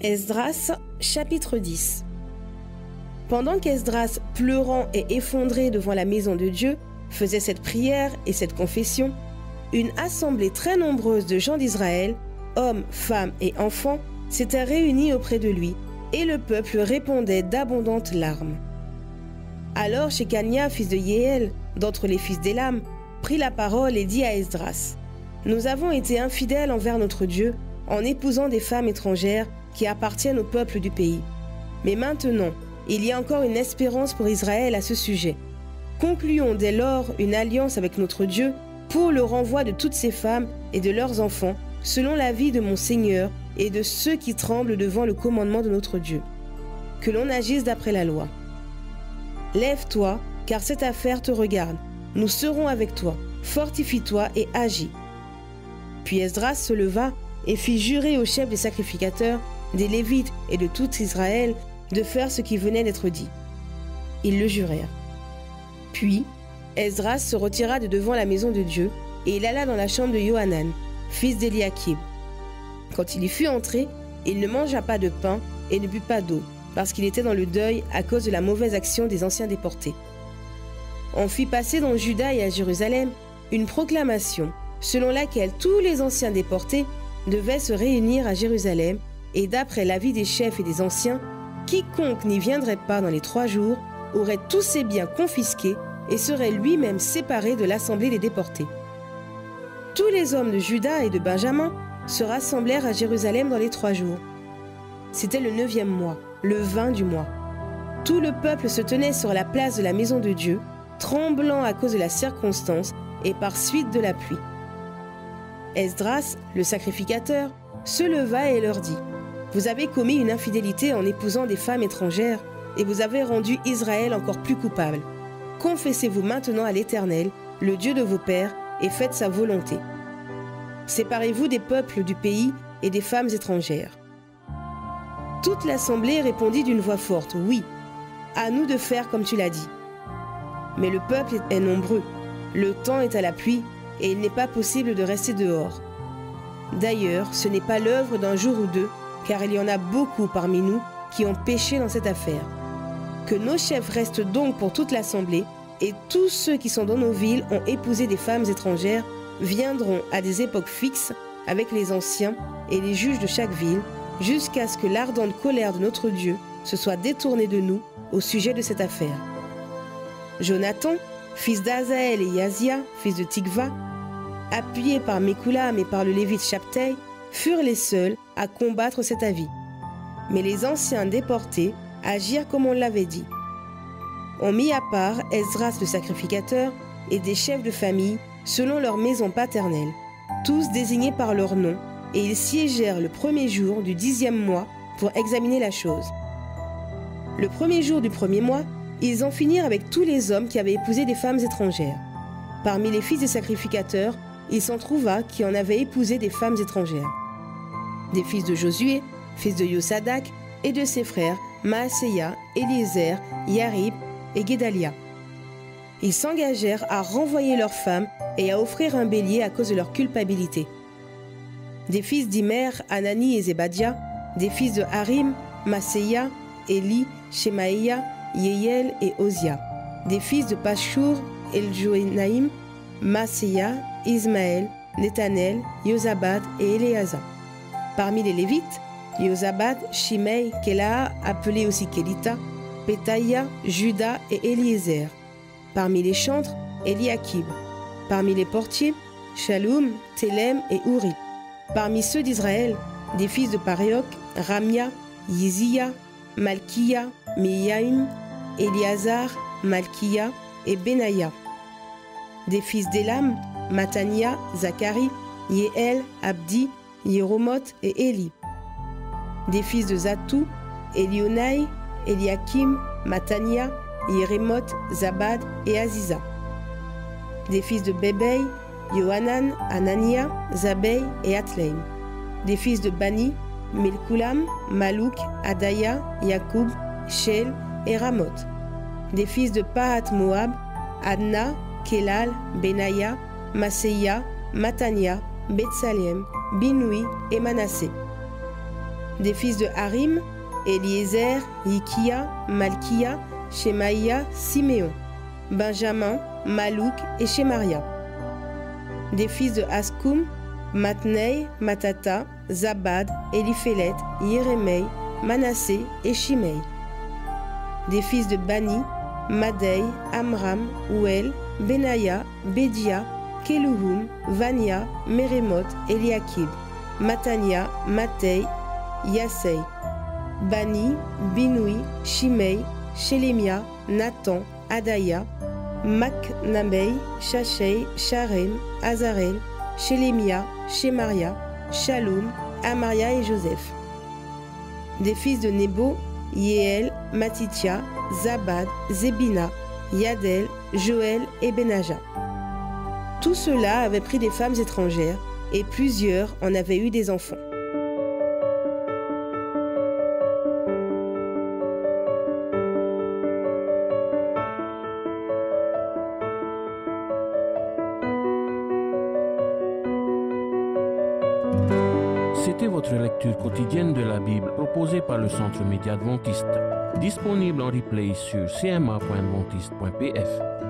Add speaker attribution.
Speaker 1: Esdras, chapitre 10. Pendant qu'Esdras, pleurant et effondré devant la maison de Dieu, faisait cette prière et cette confession, une assemblée très nombreuse de gens d'Israël, hommes, femmes et enfants, s'était réunie auprès de lui, et le peuple répondait d'abondantes larmes. Alors Shekania, fils de Yéel, d'entre les fils d'Élam, prit la parole et dit à Esdras: « Nous avons été infidèles envers notre Dieu en épousant des femmes étrangères qui appartiennent au peuple du pays. Mais maintenant, il y a encore une espérance pour Israël à ce sujet. Concluons dès lors une alliance avec notre Dieu pour le renvoi de toutes ces femmes et de leurs enfants, selon l'avis de mon Seigneur et de ceux qui tremblent devant le commandement de notre Dieu. Que l'on agisse d'après la loi. Lève-toi, car cette affaire te regarde. Nous serons avec toi. Fortifie-toi et agis. » Puis Esdras se leva et fit jurer aux chefs des sacrificateurs, des Lévites et de tout Israël de faire ce qui venait d'être dit. Ils le jurèrent. Puis Esdras se retira de devant la maison de Dieu et il alla dans la chambre de Yohanan, fils d'Eliakim. Quand il y fut entré, il ne mangea pas de pain et ne but pas d'eau, parce qu'il était dans le deuil à cause de la mauvaise action des anciens déportés. On fit passer dans Juda et à Jérusalem une proclamation selon laquelle tous les anciens déportés devaient se réunir à Jérusalem, et d'après l'avis des chefs et des anciens, quiconque n'y viendrait pas dans les 3 jours aurait tous ses biens confisqués et serait lui-même séparé de l'assemblée des déportés. Tous les hommes de Juda et de Benjamin se rassemblèrent à Jérusalem dans les 3 jours. C'était le 9e mois, le 20 du mois. Tout le peuple se tenait sur la place de la maison de Dieu, tremblant à cause de la circonstance et par suite de la pluie. Esdras, le sacrificateur, se leva et leur dit: « Vous avez commis une infidélité en épousant des femmes étrangères et vous avez rendu Israël encore plus coupable. Confessez-vous maintenant à l'Éternel, le Dieu de vos pères, et faites sa volonté. Séparez-vous des peuples du pays et des femmes étrangères. » Toute l'assemblée répondit d'une voix forte: « Oui, à nous de faire comme tu l'as dit. » Mais le peuple est nombreux, le temps est à la pluie, et il n'est pas possible de rester dehors. D'ailleurs, ce n'est pas l'œuvre d'un jour ou deux, car il y en a beaucoup parmi nous qui ont péché dans cette affaire. Que nos chefs restent donc pour toute l'assemblée, et tous ceux qui sont dans nos villes ont épousé des femmes étrangères viendront à des époques fixes avec les anciens et les juges de chaque ville, jusqu'à ce que l'ardente colère de notre Dieu se soit détournée de nous au sujet de cette affaire. Jonathan, fils d'Azaël, et Yazia, fils de Tikva, appuyés par Mécoulam et par le Lévite Chaptei, furent les seuls à combattre cet avis. Mais les anciens déportés agirent comme on l'avait dit. On mit à part Esdras le sacrificateur et des chefs de famille selon leur maison paternelle, tous désignés par leur nom, et ils siégèrent le 1er jour du 10e mois pour examiner la chose. Le 1er jour du 1er mois, ils en finirent avec tous les hommes qui avaient épousé des femmes étrangères. Parmi les fils des sacrificateurs, il s'en trouva qui en avaient épousé des femmes étrangères. Des fils de Josué, fils de Yosadak, et de ses frères Maaseia, Eliezer, Yarib et Guédalia. Ils s'engagèrent à renvoyer leurs femmes et à offrir un bélier à cause de leur culpabilité. Des fils d'Imer, Anani et Zébadia, des fils de Harim, Maaseia, Éli, Shemaïa, Yéiel et Ozia, des fils de Pashur, Eljoénaïm, Maaseia, Ismaël, Nethanel, Yozabad et Éléazar. Parmi les Lévites, Yozabad, Shimei, Kéla, appelé aussi Kélita, Pétaïa, Juda et Eliezer. Parmi les chantres, Eliakib. Parmi les portiers, Shaloum, Télem et Ouri. Parmi ceux d'Israël, des fils de Pariok, Ramia, Yizia, Malkiya, Miyaim, Eliazar, Malkiya et Benaïa. Des fils d'Élam, Matania, Zacharie, Yéel, Abdi, Yéromoth et Éli. Des fils de Zatou, Élionaï, Eliakim, Matania, Yérémoth, Zabad et Aziza. Des fils de Bébei, Yohanan, Anania, Zabei et Atleim. Des fils de Bani, Melkulam, Malouk, Adaya, Yacoub, Shel et Ramoth. Des fils de Pahat Moab, Adna, Kelal, Benaïa, Maseia, Matania, Betsalem, Binoui et Manassé. Des fils de Harim, Eliezer, Hikia, Malkia, Shemaïa, Siméon. Benjamin, Malouk et Shemaria. Des fils de Ascoum, Matnei, Matata, Zabad, Eliphélet, Yérémei, Manassé et Shimei. Des fils de Bani, Madei, Amram, Ouel, Benaya, Bédia, Keluhum, Vania, Mérémoth, Eliakib, Matania, Matei, Yassei. Bani, Binoui, Shimei, Shelemia, Nathan, Adaya, Maknamei, Shachei, Sharem, Azarel, Shelemia, Shemaria, Shalom, Amaria et Joseph. Des fils de Nebo, Yéel, Matitia, Zabad, Zébina, Yadel, Joël et Benaja. Tous ceux-là avaient pris des femmes étrangères et plusieurs en avaient eu des enfants.
Speaker 2: C'était votre lecture quotidienne de la Bible proposée par le Centre Média Adventiste, disponible en replay sur cma.adventiste.pf.